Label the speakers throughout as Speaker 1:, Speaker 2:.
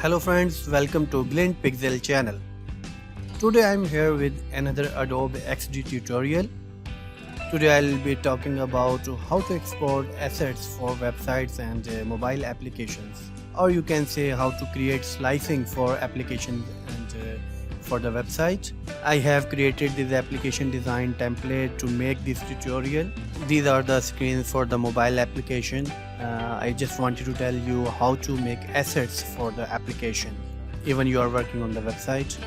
Speaker 1: Hello friends, welcome to Glint Pixel channel. Today I'm here with another Adobe XD tutorial. Today I'll be talking about how to export assets for websites and mobile applications. Or you can say how to create slicing for applications and for the website. I have created this application design template to make this tutorial. These are the screens for the mobile application. I just wanted to tell you how to make assets for the application even you are working on the website.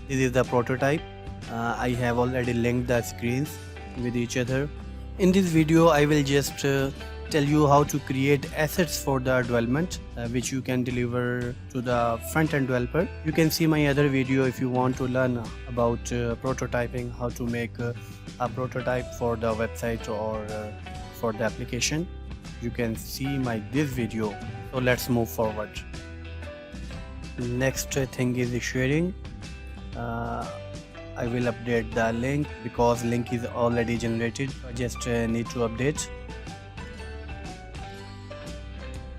Speaker 1: This is the prototype. I have already linked the screens with each other. In this video I will just tell you how to create assets for the development which you can deliver to the front-end developer. You can see my other video if you want to learn about prototyping, how to make a prototype for the website or for the application. You can see this video. So let's move forward. Next thing is the sharing. I will update the link because link is already generated. I just need to update,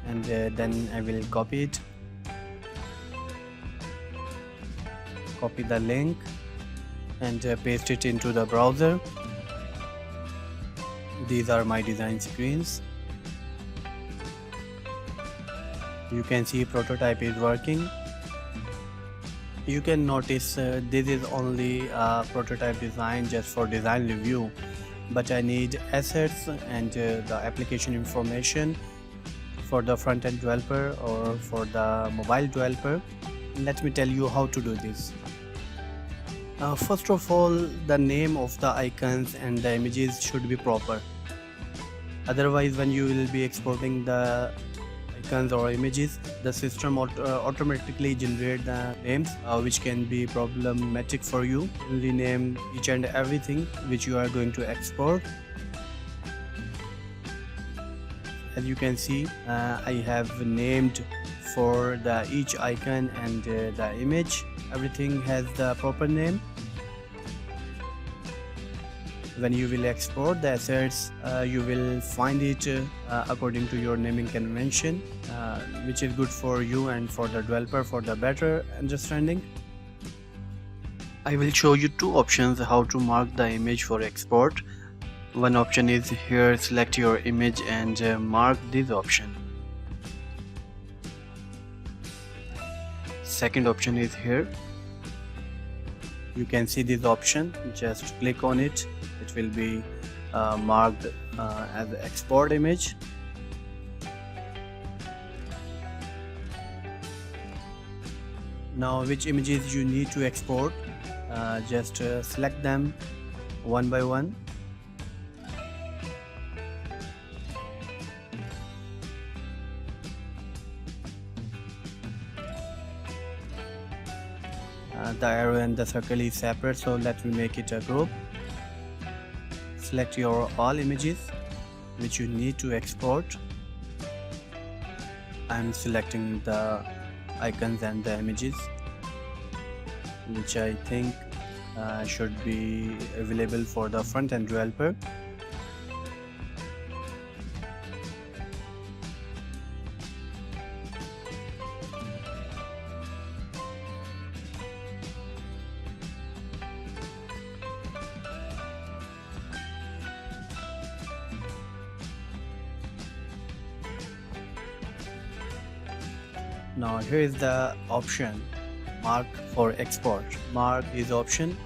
Speaker 1: and then I will copy it, copy the link and paste it into the browser. These are my design screens. You can see prototype is working. You can notice this is only a prototype design just for design review, but I need assets and the application information for the front-end developer or for the mobile developer. Let me tell you how to do this. First of all, the name of the icons and the images should be proper. Otherwise, when you will be exporting the icons or images, the system automatically generate the names which can be problematic for you. Rename each and everything which you are going to export. As you can see, I have named for each icon and the image. Everything has the proper name. When you will export the assets, you will find it according to your naming convention, which is good for you and for the developer for the better understanding. I will show you two options how to mark the image for export. One option is here, select your image and mark this option. Second option is here. You can see this option, just click on it. It will be marked as export image. Now which images you need to export, just select them one by one. The arrow and the circle is separate, so let me make it a group. Select your all images which you need to export. I am selecting the icons and the images which I think should be available for the front-end developer. Now here is the option mark for export. Mark is option.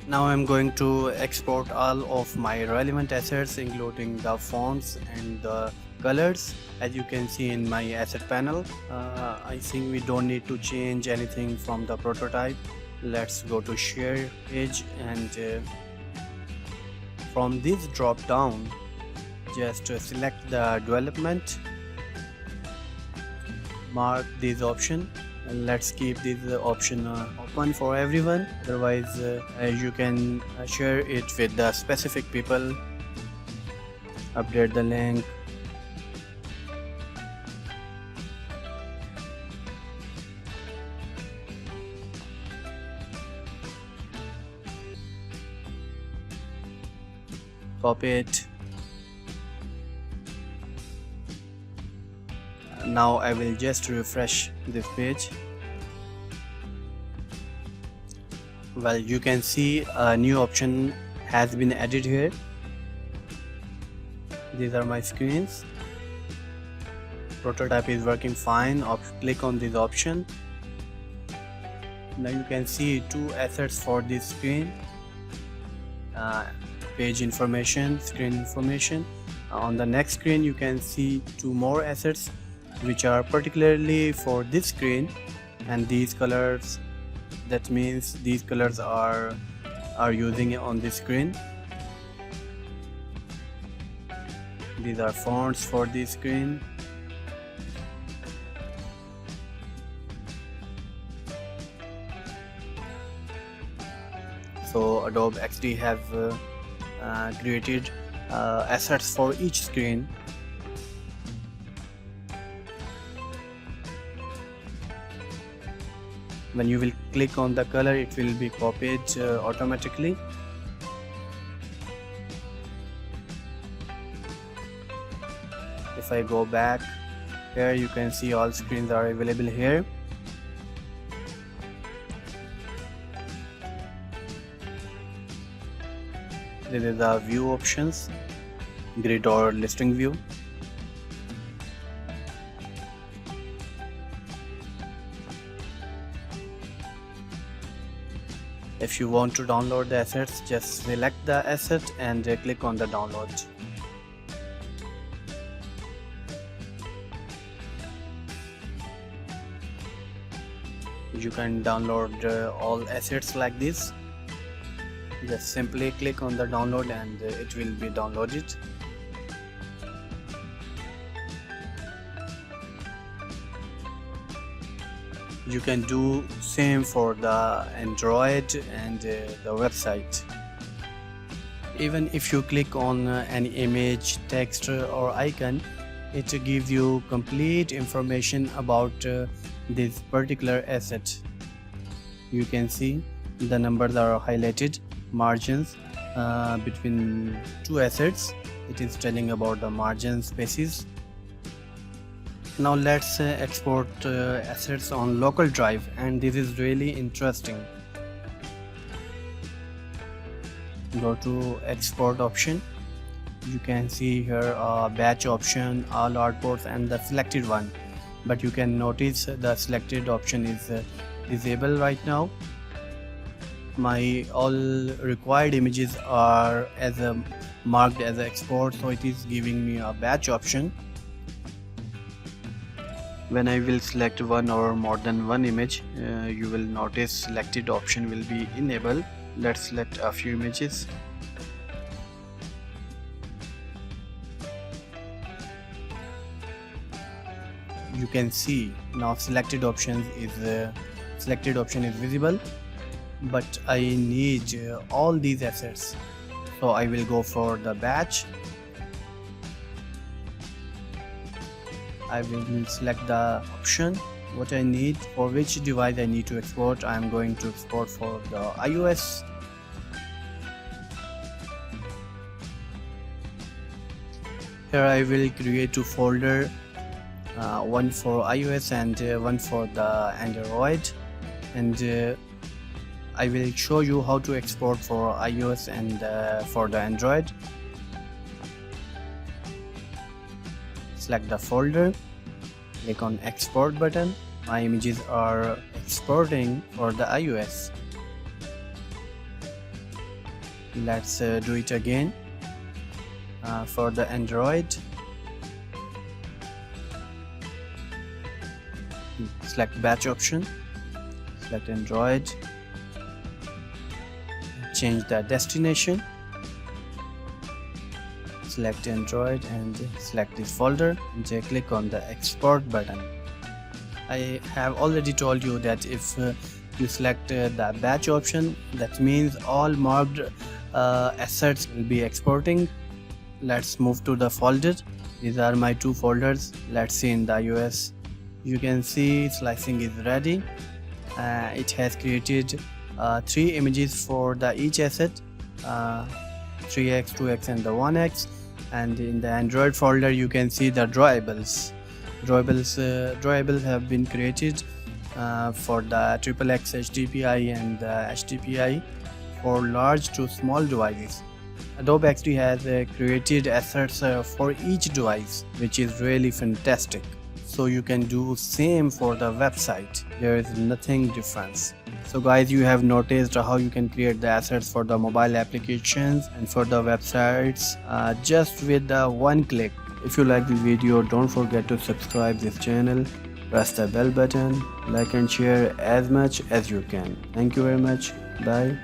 Speaker 1: Now I'm going to export all of my relevant assets including the fonts and the colors. As you can see in my asset panel, I think we don't need to change anything from the prototype. Let's go to share page and from this drop down just select the development, mark this option, and let's keep this option open for everyone. Otherwise you can share it with the specific people. Update the link. copy it. Now I will just refresh this page. Well, you can see a new option has been added here. These are my screens. Prototype is working fine. Click on this option. Now you can see two assets for this screen. Page information, screen information. On the next screen you can see two more assets which are particularly for this screen, and these colors, that means these colors are using it on this screen. These are fonts for this screen. So Adobe XD have created assets for each screen. When you will click on the color, it will be copied automatically. If I go back here, you can see all screens are available here. This is the view options, grid or listing view. If you want to download the assets, just select the asset and click on the download. You can download all assets like this. Just simply click on the download and it will be downloaded. You can do same for the Android and the website. Even if you click on any image, text or icon, it gives you complete information about this particular asset. You can see the numbers are highlighted, margins between two assets. It is telling about the margin spaces. Now let's export assets on local drive, and this is really interesting. Go to export option. You can see here batch option, all artboards and the selected one, but you can notice the selected option is disabled right now. My all required images are marked as export, so it is giving me a batch option. When I will select one or more than one image, you will notice selected option will be enabled. Let's select a few images. You can see now selected option is visible, but I need all these assets, so I will go for the batch. I will select the option what I need, for which device I need to export. I am going to export for the iOS. Here I will create two folders, one for iOS and one for the Android, and I will show you how to export for iOS and for the Android. Select the folder, click on export button. My images are exporting for the iOS. Let's do it again for the Android. Select batch option, select Android, change the destination, select Android and select this folder and click on the export button. I have already told you that if you select the batch option, that means all marked assets will be exporting. Let's move to the folder. These are my two folders. Let's see in the iOS. You can see slicing is ready. It has created 3 images for the each asset. 3x, 2x and the 1x. And in the Android folder you can see the drawables. Drawables have been created for the XXX HDPI and the HDPI for large to small devices. Adobe XD has created assets for each device, which is really fantastic. So you can do same for the website. There is nothing difference. So guys, you have noticed how you can create the assets for the mobile applications and for the websites just with the one click. If you like this video, don't forget to subscribe this channel, press the bell button, like and share as much as you can. Thank you very much. Bye.